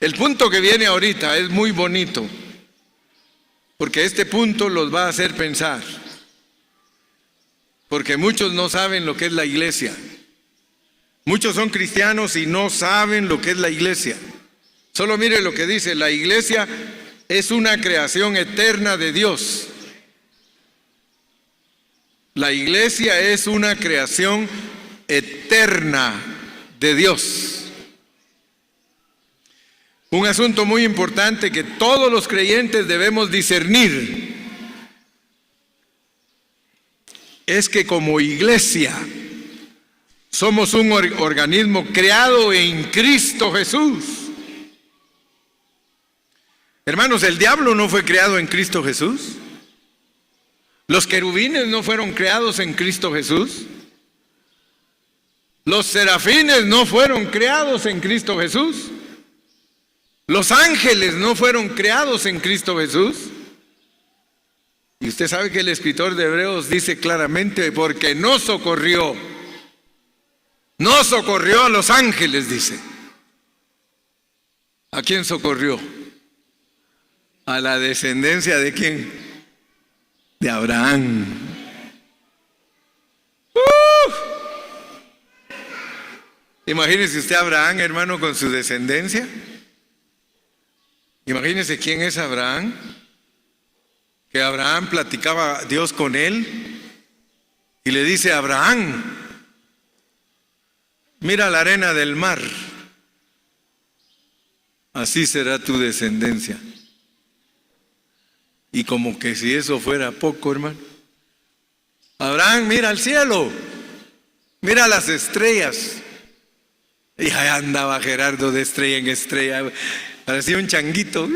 El punto que viene ahorita es muy bonito, porque este punto los va a hacer pensar. Porque muchos no saben lo que es la iglesia. Muchos son cristianos y no saben lo que es la iglesia. Solo mire lo que dice: la iglesia es una creación eterna de Dios. La iglesia es una creación eterna de Dios. Un asunto muy importante que todos los creyentes debemos discernir es que como iglesia somos un organismo creado en Cristo Jesús. Hermanos, el diablo no fue creado en Cristo Jesús. Los querubines no fueron creados en Cristo Jesús. Los serafines no fueron creados en Cristo Jesús. Los ángeles no fueron creados en Cristo Jesús. Y usted sabe que el escritor de Hebreos dice claramente: porque no socorrió a los ángeles, dice. ¿A quién socorrió? A la descendencia de ¿quién? De Abraham. Imagínese usted a Abraham, hermano, con su descendencia. Imagínese quién es Abraham. Que Abraham platicaba Dios con él y le dice: Abraham, mira la arena del mar, así será tu descendencia. Y como que si eso fuera poco, hermano, Abraham, mira al cielo, mira las estrellas. Y ahí andaba Gerardo de estrella en estrella, parecía un changuito.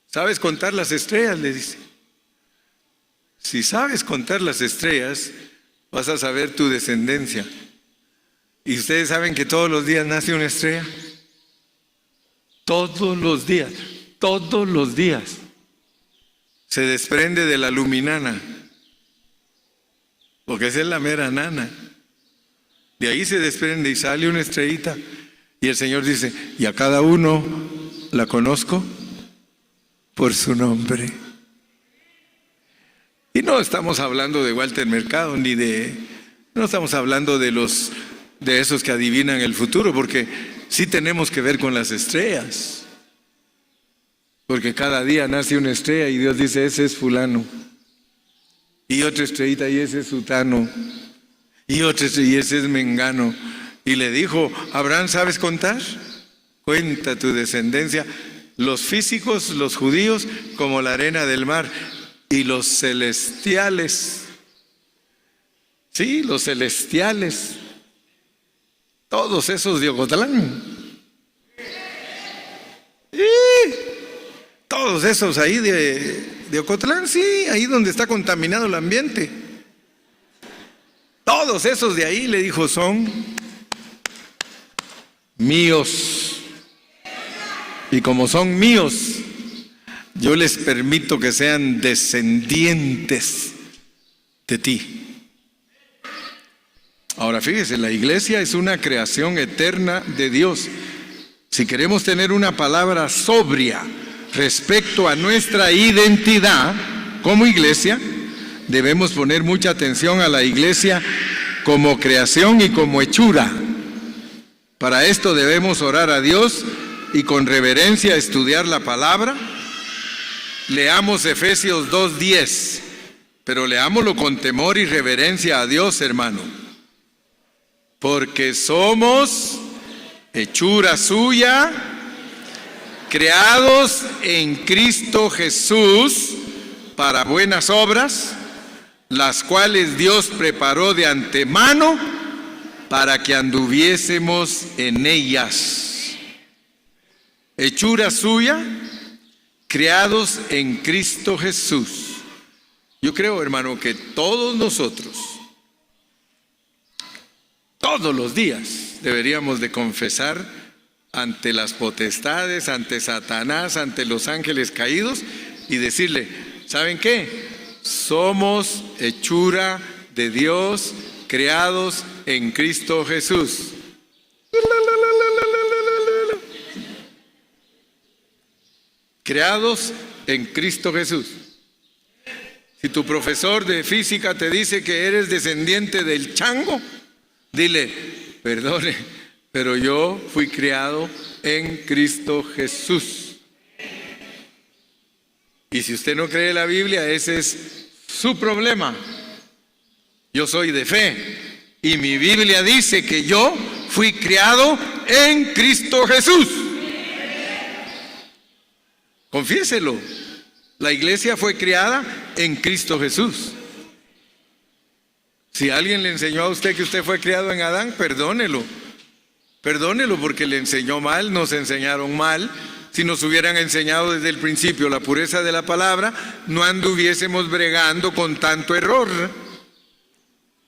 ¿Sabes contar las estrellas?, le dice. Si sabes contar las estrellas, vas a saber tu descendencia. ¿Y ustedes saben que todos los días nace una estrella? Todos los días se desprende de la luminana, porque esa es la mera nana. De ahí se desprende y sale una estrellita. Y el Señor dice: y a cada uno la conozco por su nombre. Y no estamos hablando de Walter Mercado, no estamos hablando de esos que adivinan el futuro, porque sí tenemos que ver con las estrellas. Porque cada día nace una estrella y Dios dice: ese es fulano. Y otra estrellita: y ese es sutano. Y otra estrella: y ese es mengano. Y le dijo: Abraham, ¿sabes contar? Cuenta tu descendencia. Los físicos, los judíos, como la arena del mar. Y los celestiales. Sí, los celestiales. Todos esos de Ocotlán. Todos esos ahí de Ocotlán, sí, ahí donde está contaminado el ambiente. Todos esos de ahí, le dijo, son míos. Y como son míos, yo les permito que sean descendientes de ti. Ahora fíjese, la iglesia es una creación eterna de Dios. Si queremos tener una palabra sobria respecto a nuestra identidad como iglesia, debemos poner mucha atención a la iglesia como creación y como hechura. Para esto debemos orar a Dios y con reverencia estudiar la palabra. Leamos Efesios 2:10, pero leámoslo con temor y reverencia a Dios, hermano. Porque somos hechura suya, creados en Cristo Jesús para buenas obras, las cuales Dios preparó de antemano para que anduviésemos en ellas. Hechura suya, creados en Cristo Jesús. Yo creo, hermano, que todos nosotros, todos los días, deberíamos de confesar ante las potestades, ante Satanás, ante los ángeles caídos y decirle: ¿saben qué? Somos hechura de Dios, creados en Cristo Jesús. creados en Cristo Jesús. Si tu profesor de física te dice que eres descendiente del chango, dile, perdone, pero yo fui criado en Cristo Jesús. Y si usted no cree la Biblia, ese es su problema. Yo soy de fe y mi Biblia dice que yo fui criado en Cristo Jesús. Confiéselo. La iglesia fue criada en Cristo Jesús. Si alguien le enseñó a usted que usted fue criado en Adán, perdónelo. Perdónelo porque le enseñó mal, nos enseñaron mal. Si nos hubieran enseñado desde el principio la pureza de la palabra, no anduviésemos bregando con tanto error.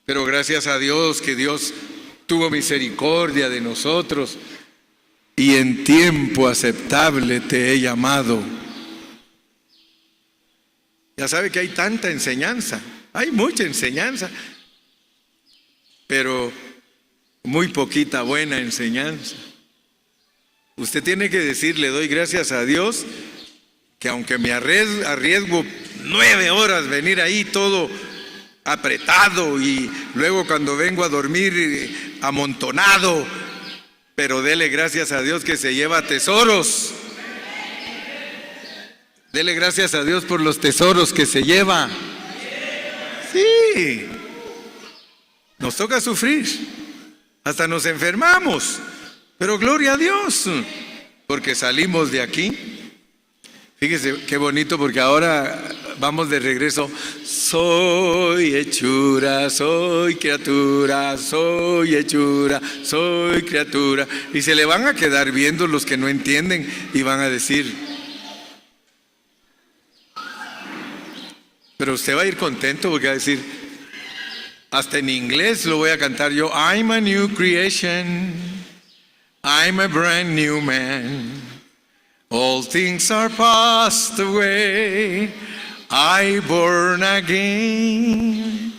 Pero gracias a Dios que Dios tuvo misericordia de nosotros y en tiempo aceptable te he llamado. Ya sabe que hay tanta enseñanza, hay mucha enseñanza, pero muy poquita buena enseñanza. Usted tiene que decir, le doy gracias a Dios, que aunque me arriesgo 9 horas venir ahí todo apretado y luego cuando vengo a dormir amontonado, pero dele gracias a Dios que se lleva tesoros. Dele gracias a Dios por los tesoros que se lleva. Sí. Nos toca sufrir. Hasta nos enfermamos. Pero gloria a Dios. Porque salimos de aquí. Fíjese qué bonito porque ahora vamos de regreso. Soy hechura, soy criatura, soy hechura, soy criatura. Y se le van a quedar viendo los que no entienden y van a decir... Pero usted va a ir contento porque va a decir, hasta en inglés lo voy a cantar yo. I'm a new creation, I'm a brand new man. All things are passed away, I born again.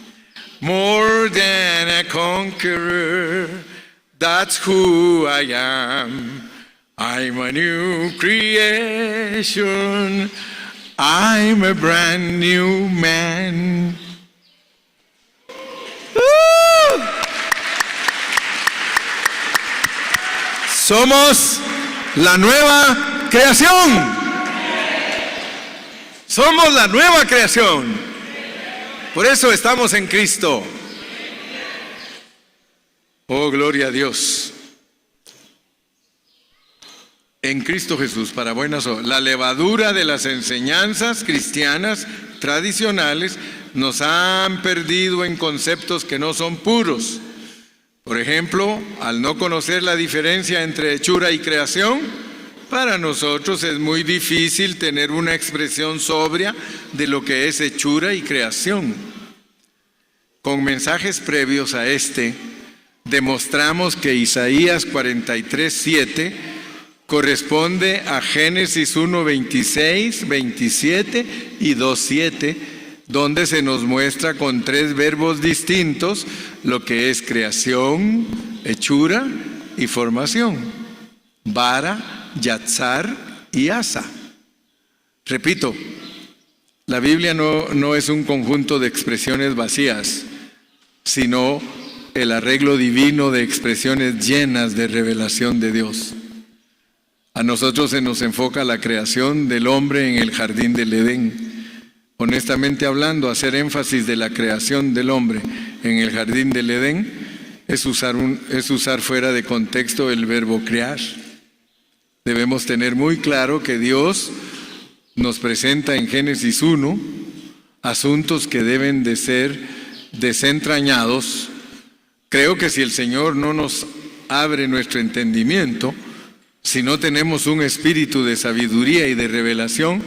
More than a conqueror, that's who I am. I'm a new creation, I'm a brand new man. Somos la nueva creación. Somos la nueva creación. Por eso estamos en Cristo. Oh, gloria a Dios. En Cristo Jesús, para buenas obras. La levadura de las enseñanzas cristianas tradicionales nos han perdido en conceptos que no son puros. Por ejemplo, al no conocer la diferencia entre hechura y creación, para nosotros es muy difícil tener una expresión sobria de lo que es hechura y creación. Con mensajes previos a este, demostramos que Isaías 43:7 corresponde a Génesis 1:26, 27 y 2:7, donde se nos muestra con 3 verbos distintos lo que es creación, hechura y formación. Bara, yatzar y asa. Repito, la Biblia no es un conjunto de expresiones vacías, sino el arreglo divino de expresiones llenas de revelación de Dios. A nosotros se nos enfoca la creación del hombre en el jardín del Edén. Honestamente hablando, hacer énfasis de la creación del hombre en el jardín del Edén es usar fuera de contexto el verbo crear. Debemos tener muy claro que Dios nos presenta en Génesis 1 asuntos que deben de ser desentrañados. Creo que si el Señor no nos abre nuestro entendimiento, si no tenemos un espíritu de sabiduría y de revelación,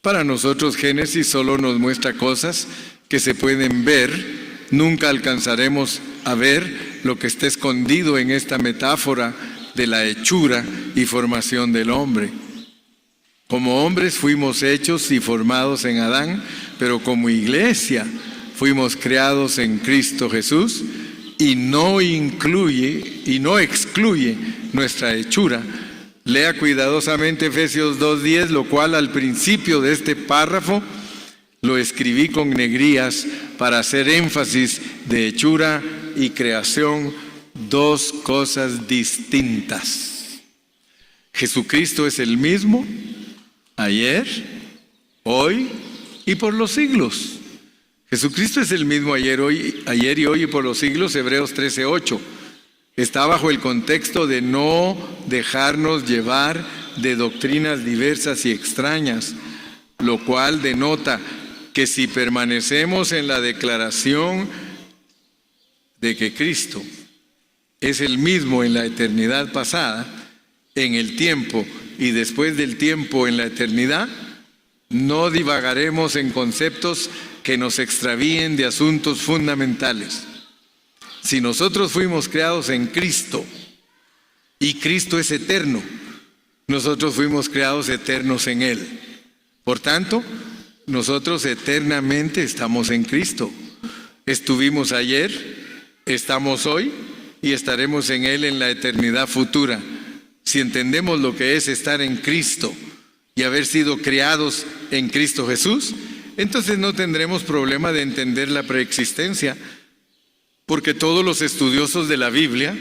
para nosotros Génesis solo nos muestra cosas que se pueden ver. Nunca alcanzaremos a ver lo que está escondido en esta metáfora de la hechura y formación del hombre. Como hombres fuimos hechos y formados en Adán, pero como iglesia fuimos creados en Cristo Jesús y no excluye nuestra hechura, Lea cuidadosamente Efesios 2:10, lo cual al principio de este párrafo lo escribí con negrías para hacer énfasis de hechura y creación, dos cosas distintas. Jesucristo es el mismo ayer, hoy y por los siglos. Jesucristo es el mismo ayer y hoy y por los siglos. Hebreos 13:8. Está bajo el contexto de no dejarnos llevar de doctrinas diversas y extrañas, lo cual denota que si permanecemos en la declaración de que Cristo es el mismo en la eternidad pasada, en el tiempo y después del tiempo en la eternidad, no divagaremos en conceptos que nos extravíen de asuntos fundamentales. Si nosotros fuimos creados en Cristo y Cristo es eterno, nosotros fuimos creados eternos en Él. Por tanto, nosotros eternamente estamos en Cristo. Estuvimos ayer, estamos hoy y estaremos en Él en la eternidad futura. Si entendemos lo que es estar en Cristo y haber sido creados en Cristo Jesús, entonces no tendremos problema de entender la preexistencia, porque todos los estudiosos de la Biblia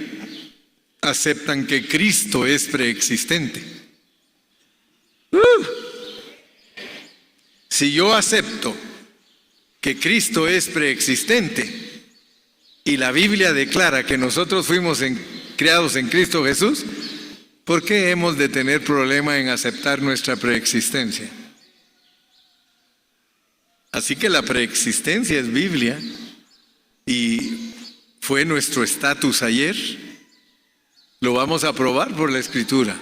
aceptan que Cristo es preexistente. Si yo acepto que Cristo es preexistente y la Biblia declara que nosotros fuimos creados en Cristo Jesús, ¿por qué hemos de tener problema en aceptar nuestra preexistencia? Así que la preexistencia es Biblia y fue nuestro estatus ayer. Lo vamos a probar por la Escritura.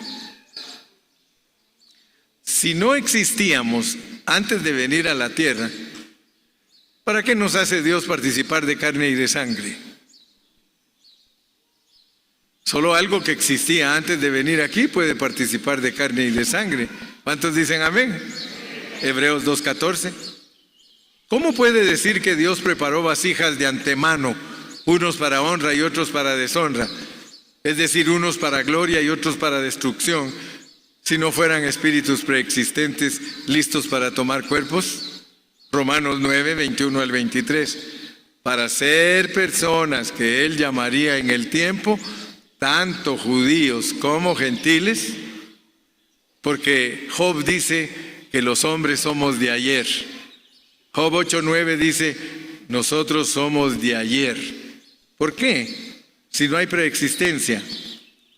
Si no existíamos antes de venir a la tierra, ¿para qué nos hace Dios participar de carne y de sangre? Solo algo que existía antes de venir aquí puede participar de carne y de sangre. ¿Cuántos dicen amén? Hebreos 2:14. ¿Cómo puede decir que Dios preparó vasijas de antemano, unos para honra y otros para deshonra? Es decir, unos para gloria y otros para destrucción, si no fueran espíritus preexistentes listos para tomar cuerpos. Romanos 9:21 al 23. Para ser personas que Él llamaría en el tiempo, tanto judíos como gentiles, porque Job dice que los hombres somos de ayer. Job 8:9 dice, nosotros somos de ayer. ¿Por qué? Si no hay preexistencia.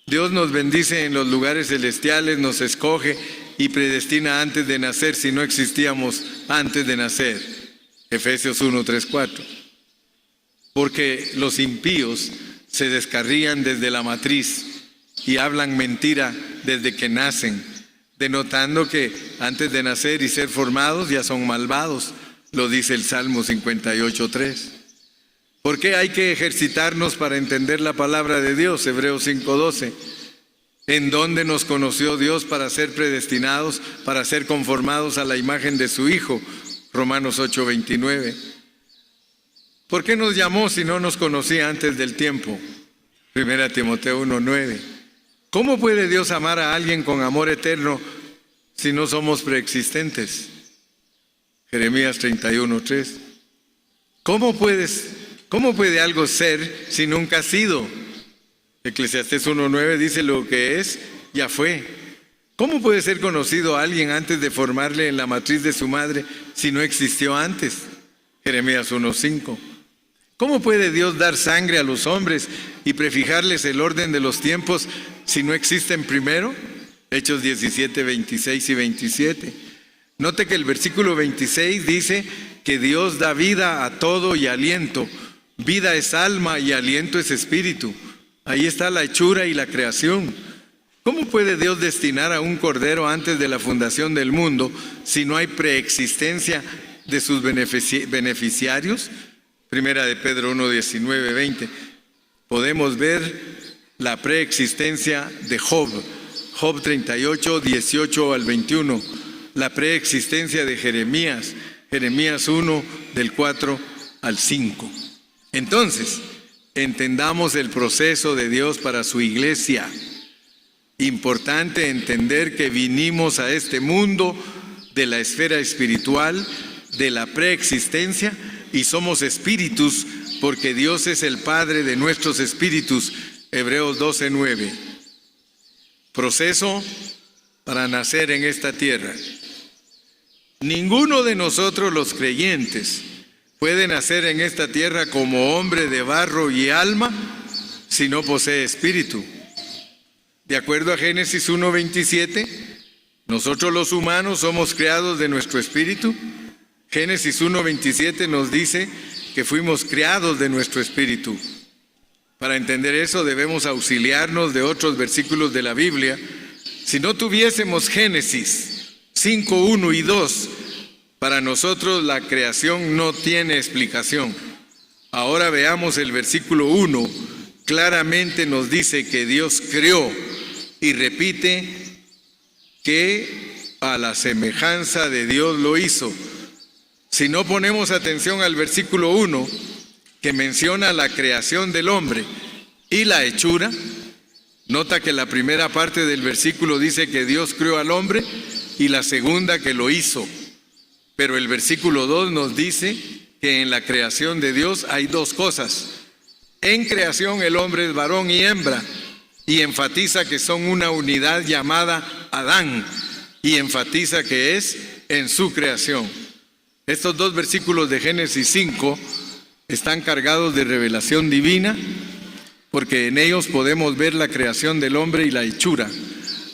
Dios nos bendice en los lugares celestiales, nos escoge y predestina antes de nacer si no existíamos antes de nacer. Efesios 1:3-4. Porque los impíos se descarrían desde la matriz y hablan mentira desde que nacen, denotando que antes de nacer y ser formados ya son malvados. Lo dice el Salmo 58:3. ¿Por qué hay que ejercitarnos para entender la palabra de Dios? Hebreos 5:12. ¿En dónde nos conoció Dios para ser predestinados, para ser conformados a la imagen de su Hijo? Romanos 8:29. ¿Por qué nos llamó si no nos conocía antes del tiempo? 1 Timoteo 1:9. ¿Cómo puede Dios amar a alguien con amor eterno si no somos preexistentes? Jeremías 31:3. ¿Cómo puede algo ser si nunca ha sido? Eclesiastés 1:9 dice lo que es, ya fue. ¿Cómo puede ser conocido a alguien antes de formarle en la matriz de su madre si no existió antes? Jeremías 1:5. ¿Cómo puede Dios dar sangre a los hombres y prefijarles el orden de los tiempos si no existen primero? Hechos 17:26 y 27. Note que el versículo 26 dice que Dios da vida a todo y aliento. Vida es alma y aliento es espíritu. Ahí está la hechura y la creación. ¿Cómo puede Dios destinar a un cordero antes de la fundación del mundo si no hay preexistencia de sus beneficiarios? Primera de Pedro 1:19-20. Podemos ver la preexistencia de Job. Job 38:18 al 21. La preexistencia de Jeremías. Jeremías 1:4 al 5. Entonces, entendamos el proceso de Dios para su iglesia importante entender que vinimos a este mundo de la esfera espiritual, de la preexistencia, y somos espíritus porque Dios es el Padre de nuestros espíritus. Hebreos 12:9. Proceso para nacer en esta tierra. Ninguno de nosotros los creyentes puede nacer en esta tierra como hombre de barro y alma si no posee espíritu. De acuerdo a Génesis 1:27, nosotros los humanos somos creados de nuestro espíritu. Génesis 1:27 nos dice que fuimos creados de nuestro espíritu. Para entender eso debemos auxiliarnos de otros versículos de la Biblia. Si no tuviésemos Génesis 5:1 y 2, para nosotros la creación no tiene explicación. Ahora veamos el versículo 1. Claramente nos dice que Dios creó y repite que a la semejanza de Dios lo hizo. Si no ponemos atención al versículo 1, que menciona la creación del hombre y la hechura, nota que la primera parte del versículo dice que Dios creó al hombre y la segunda que lo hizo. Pero el versículo 2 nos dice que en la creación de Dios hay dos cosas. En creación el hombre es varón y hembra, y enfatiza que son una unidad llamada Adán, y enfatiza que es en su creación. Estos dos versículos de Génesis 5 están cargados de revelación divina, porque en ellos podemos ver la creación del hombre y la hechura.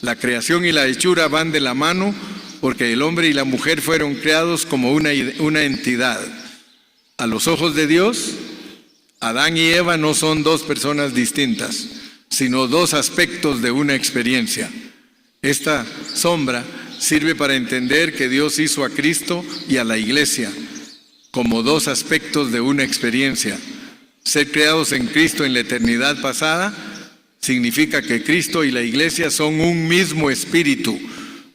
La creación y la hechura van de la mano, porque el hombre y la mujer fueron creados como una entidad. A los ojos de Dios, Adán y Eva no son dos personas distintas, sino dos aspectos de una experiencia. Esta sombra sirve para entender que Dios hizo a Cristo y a la iglesia como dos aspectos de una experiencia. Ser creados en Cristo en la eternidad pasada significa que Cristo y la iglesia son un mismo espíritu.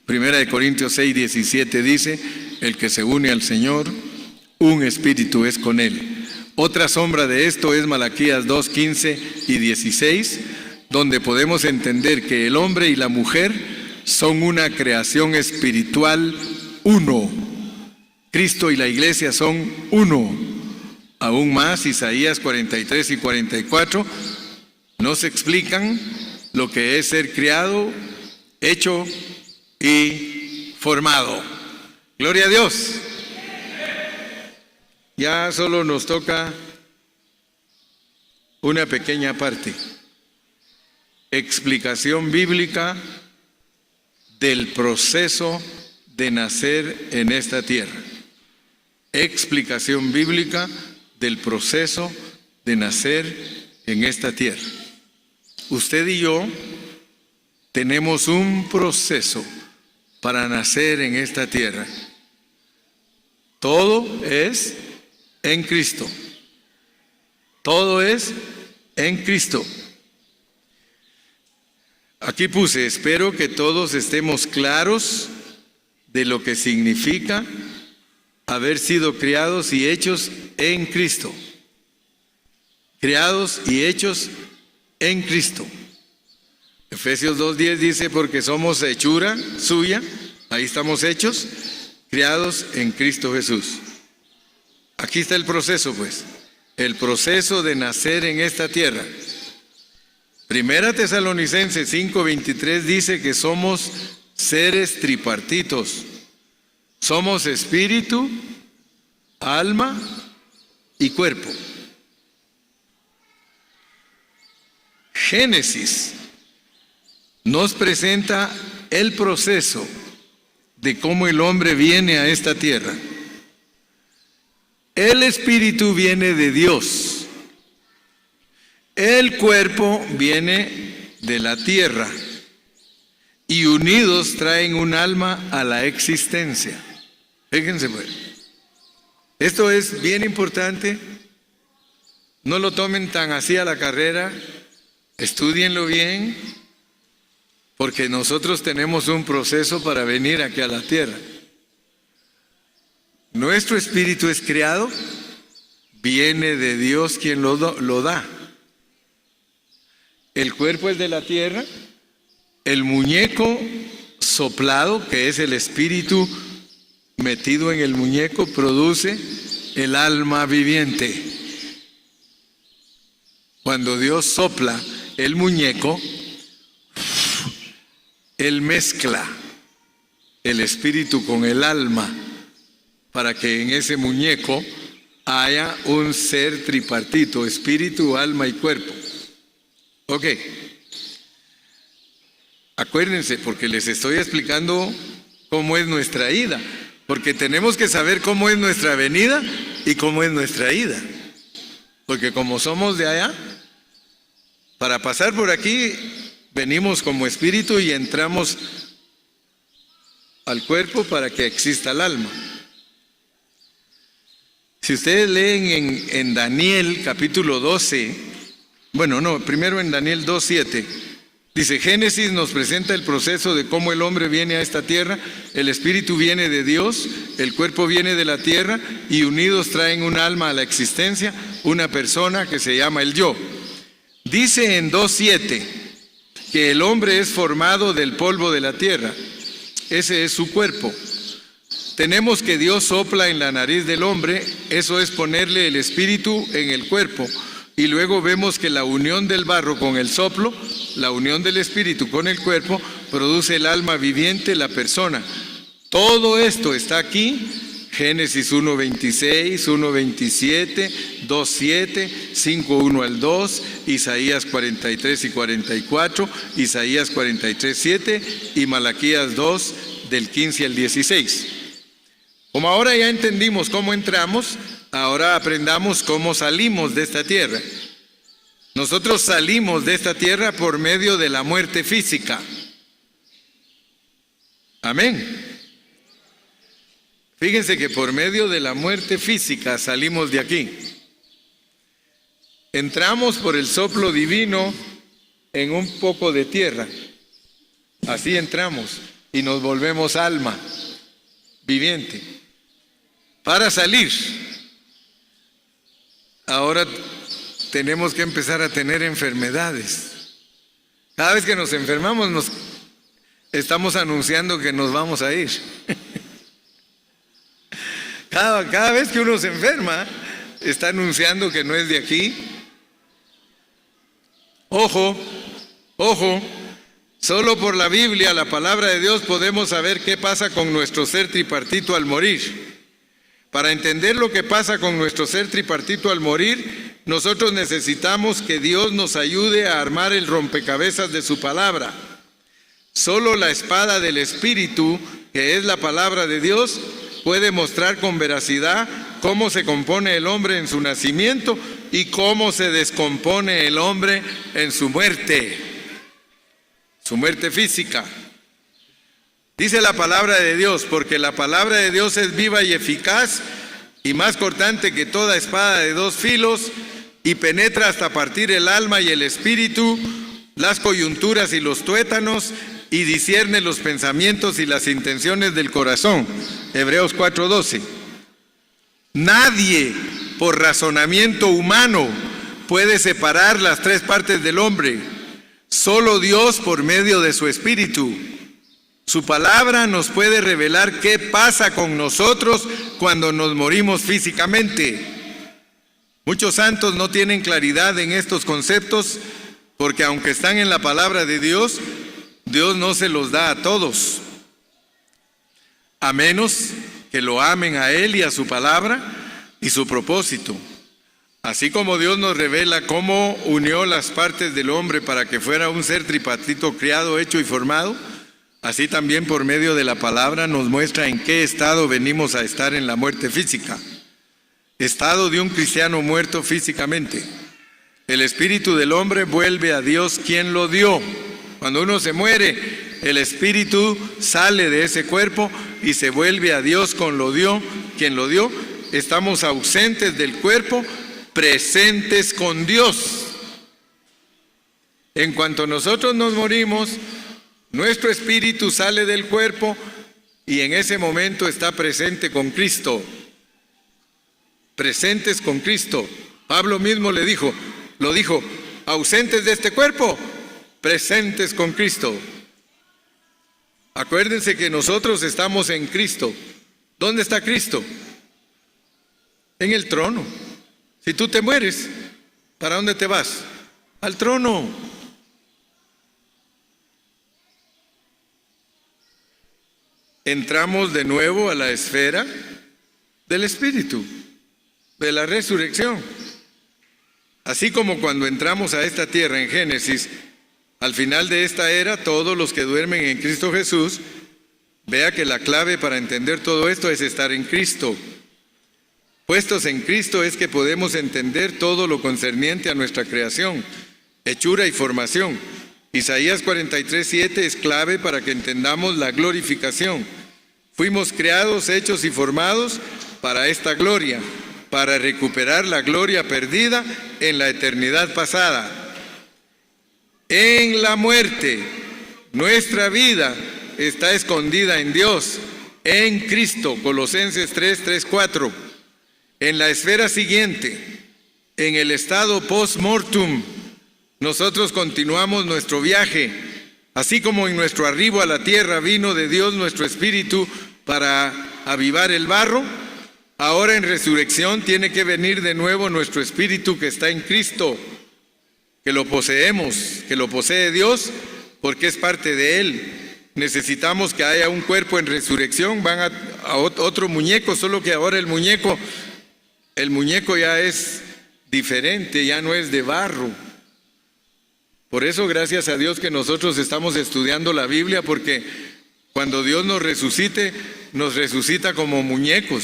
1 Corintios 6:17 dice, el que se une al Señor, un espíritu es con él. Otra sombra de esto es Malaquías 2:15 y 16, donde podemos entender que el hombre y la mujer son una creación espiritual uno. Cristo y la iglesia son uno. Aún más, Isaías 43 y 44 nos explican lo que es ser criado, hecho y formado. Gloria a Dios. Ya solo nos toca una pequeña parte. Explicación bíblica del proceso de nacer en esta tierra. Explicación bíblica del proceso de nacer en esta tierra. Usted y yo tenemos un proceso para nacer en esta tierra. Todo es en Cristo. Todo es en Cristo. Aquí puse, espero que todos estemos claros de lo que significa haber sido criados y hechos en Cristo. Criados y hechos en Cristo. Efesios 2:10 dice, porque somos hechura suya, ahí estamos hechos, criados en Cristo Jesús. Aquí está el proceso, pues, el proceso de nacer en esta tierra. Primera Tesalonicenses 5:23 dice que somos seres tripartitos. Somos espíritu, alma y cuerpo. Génesis nos presenta el proceso de cómo el hombre viene a esta tierra. El espíritu viene de Dios. El cuerpo viene de la tierra. Y unidos traen un alma a la existencia. Fíjense pues. Esto es bien importante. No lo tomen tan así a la carrera. Estúdienlo bien. Porque nosotros tenemos un proceso para venir aquí a la tierra. Nuestro espíritu es creado, viene de Dios quien lo da. El cuerpo es de la tierra el muñeco soplado, que es el espíritu metido en el muñeco, produce el alma viviente. Cuando Dios sopla el muñeco, Él mezcla el espíritu con el alma para que en ese muñeco haya un ser tripartito: espíritu, alma y cuerpo. Ok. Acuérdense, porque les estoy explicando cómo es nuestra ida, porque tenemos que saber cómo es nuestra venida y cómo es nuestra ida. Porque como somos de allá, para pasar por aquí, venimos como espíritu y entramos al cuerpo para que exista el alma. Si ustedes leen en Daniel capítulo 12, primero en Daniel 2:7, dice: Génesis nos presenta el proceso de cómo el hombre viene a esta tierra. El espíritu viene de Dios, el cuerpo viene de la tierra, y unidos traen un alma a la existencia, una persona que se llama el yo. Dice en 2:7 que el hombre es formado del polvo de la tierra. Ese es su cuerpo. Tenemos que Dios sopla en la nariz del hombre, eso es ponerle el espíritu en el cuerpo. Y luego vemos que la unión del barro con el soplo, la unión del espíritu con el cuerpo, produce el alma viviente, la persona. Todo esto está aquí: Génesis 1:26, 1:27, 2:7, 5:1 al 2, Isaías 43 y 44, Isaías 43:7 y Malaquías 2, del 15 al 16. Como ahora ya entendimos cómo entramos, ahora aprendamos cómo salimos de esta tierra. Nosotros salimos de esta tierra por medio de la muerte física. Amén. Fíjense que por medio de la muerte física salimos de aquí. Entramos por el soplo divino en un poco de tierra. Así entramos y nos volvemos alma viviente. Para salir, ahora tenemos que empezar a tener enfermedades. Cada vez que nos enfermamos, nos estamos anunciando que nos vamos a ir. Cada vez que uno se enferma, está anunciando que no es de aquí. Ojo, solo por la Biblia, la palabra de Dios, podemos saber qué pasa con nuestro ser tripartito al morir. Para entender lo que pasa con nuestro ser tripartito al morir, nosotros necesitamos que Dios nos ayude a armar el rompecabezas de su palabra. Solo la espada del Espíritu, que es la palabra de Dios, puede mostrar con veracidad cómo se compone el hombre en su nacimiento y cómo se descompone el hombre en su muerte física. Dice la palabra de Dios: porque la palabra de Dios es viva y eficaz y más cortante que toda espada de dos filos, y penetra hasta partir el alma y el espíritu, las coyunturas y los tuétanos, y discierne los pensamientos y las intenciones del corazón. Hebreos 4:12. Nadie por razonamiento humano puede separar las tres partes del hombre. Solo Dios por medio de su espíritu. Su palabra nos puede revelar qué pasa con nosotros cuando nos morimos físicamente. Muchos santos no tienen claridad en estos conceptos porque aunque están en la palabra de Dios, Dios no se los da a todos, a menos que lo amen a Él y a su palabra y su propósito. Así como Dios nos revela cómo unió las partes del hombre para que fuera un ser tripartito criado, hecho y formado, así también por medio de la palabra nos muestra en qué estado venimos a estar en la muerte física. Estado de un cristiano muerto físicamente. El espíritu del hombre vuelve a Dios quien lo dio. Cuando uno se muere, el espíritu sale de ese cuerpo y se vuelve a Dios quien lo dio. Estamos ausentes del cuerpo, presentes con Dios. En cuanto nosotros nos morimos, nuestro espíritu sale del cuerpo y en ese momento está presente con Cristo. Presentes con Cristo. Pablo mismo lo dijo, ausentes de este cuerpo, presentes con Cristo. Acuérdense que nosotros estamos en Cristo. ¿Dónde está Cristo? En el trono. Si tú te mueres, ¿para dónde te vas? Al trono. Entramos de nuevo a la esfera del Espíritu, de la resurrección. Así como cuando entramos a esta tierra en Génesis, al final de esta era, todos los que duermen en Cristo Jesús, vea que la clave para entender todo esto es estar en Cristo. Puestos en Cristo es que podemos entender todo lo concerniente a nuestra creación, hechura y formación. Isaías 43:7 es clave para que entendamos la glorificación. Fuimos creados, hechos y formados para esta gloria, para recuperar la gloria perdida en la eternidad pasada. En la muerte, nuestra vida está escondida en Dios, en Cristo, Colosenses 3:4. En la esfera siguiente, en el estado post-mortum, nosotros continuamos nuestro viaje, así como en nuestro arribo a la tierra vino de Dios nuestro espíritu para avivar el barro. Ahora en resurrección tiene que venir de nuevo nuestro espíritu que está en Cristo, que lo poseemos, que lo posee Dios, porque es parte de Él. Necesitamos que haya un cuerpo en resurrección. Van a otro muñeco, solo que ahora el muñeco ya es diferente, ya no es de barro. Por eso, gracias a Dios que nosotros estamos estudiando la Biblia, porque cuando Dios nos resucita como muñecos,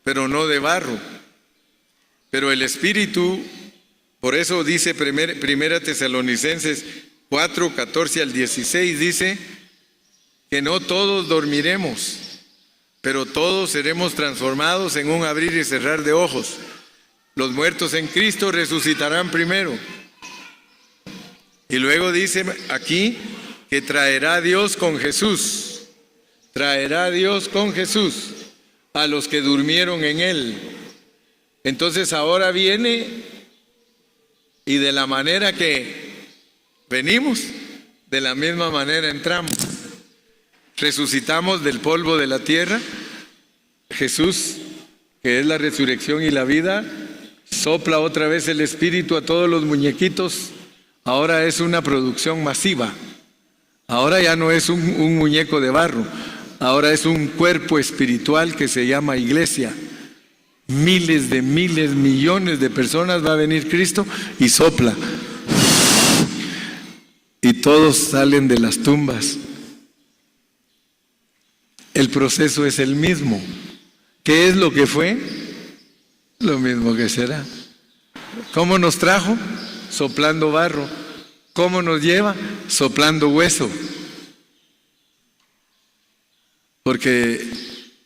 pero no de barro. Pero el Espíritu, por eso dice Primera Tesalonicenses 4:14 al 16, dice que no todos dormiremos, pero todos seremos transformados en un abrir y cerrar de ojos. Los muertos en Cristo resucitarán primero. Y luego dice aquí que traerá Dios con Jesús. Traerá Dios con Jesús a los que durmieron en Él. Entonces ahora viene y de la manera que venimos, de la misma manera entramos. Resucitamos del polvo de la tierra. Jesús, que es la resurrección y la vida, sopla otra vez el Espíritu a todos los muñequitos. Ahora es una producción masiva. Ahora ya no es un muñeco de barro. Ahora es un cuerpo espiritual que se llama iglesia. Miles, millones de personas va a venir Cristo y sopla. Y todos salen de las tumbas. El proceso es el mismo. ¿Qué es lo que fue? Lo mismo que será. ¿Cómo nos trajo? Soplando barro. ¿Cómo nos lleva? Soplando hueso. Porque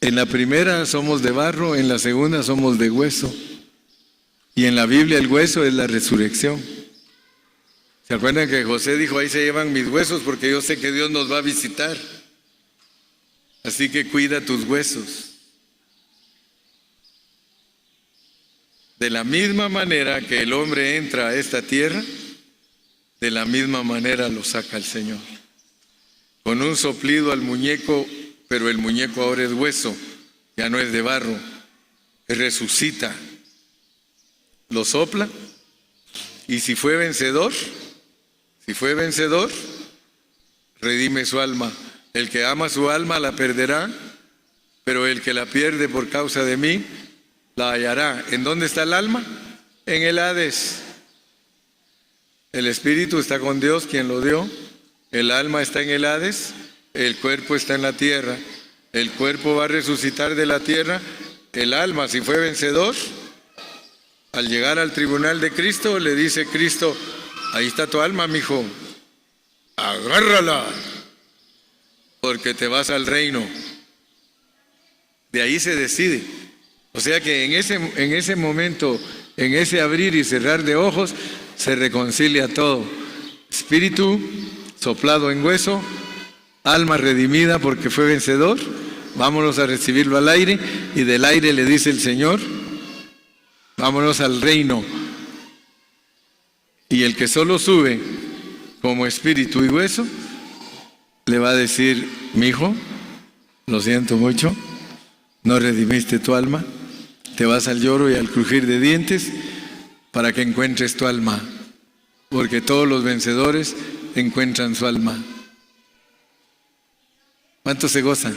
en la primera somos de barro, en la segunda somos de hueso. Y en la Biblia el hueso es la resurrección. ¿Se acuerdan que José dijo, ahí se llevan mis huesos porque yo sé que Dios nos va a visitar? Así que cuida tus huesos. De la misma manera que el hombre entra a esta tierra, de la misma manera lo saca el Señor. Con un soplido al muñeco, pero el muñeco ahora es hueso, ya no es de barro, resucita. Lo sopla y si fue vencedor, redime su alma. El que ama su alma la perderá, pero el que la pierde por causa de mí, la hallará. ¿En dónde está el alma? En el Hades. El espíritu está con Dios, quien lo dio. El alma está en el Hades. El cuerpo está en la tierra. El cuerpo va a resucitar de la tierra. El alma, si fue vencedor, al llegar al tribunal de Cristo, le dice Cristo, ahí está tu alma, mijo. Agárrala, porque te vas al reino. De ahí se decide. O sea que en ese momento, en ese abrir y cerrar de ojos, se reconcilia todo. Espíritu soplado en hueso, alma redimida porque fue vencedor. Vámonos a recibirlo al aire, y del aire le dice el Señor, vámonos al reino. Y el que solo sube como espíritu y hueso, le va a decir: mi hijo, lo siento mucho, no redimiste tu alma, te vas al lloro y al crujir de dientes para que encuentres tu alma, porque todos los vencedores encuentran su alma. ¿Cuántos se gozan?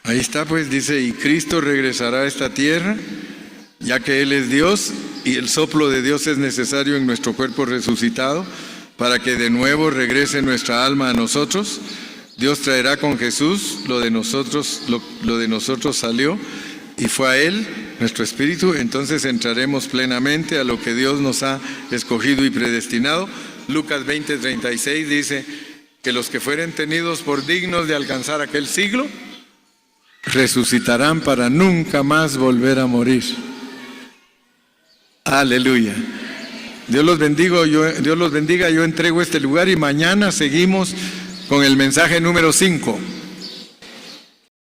Ahí está, pues dice: y Cristo regresará a esta tierra, ya que Él es Dios y el soplo de Dios es necesario en nuestro cuerpo resucitado para que de nuevo regrese nuestra alma a nosotros. Dios traerá con Jesús lo de nosotros salió y fue a Él nuestro espíritu. Entonces entraremos plenamente a lo que Dios nos ha escogido y predestinado. Lucas 20:36 dice que los que fueren tenidos por dignos de alcanzar aquel siglo resucitarán para nunca más volver a morir. Aleluya. Dios los bendiga. Yo entrego este lugar y mañana seguimos con el mensaje número 5.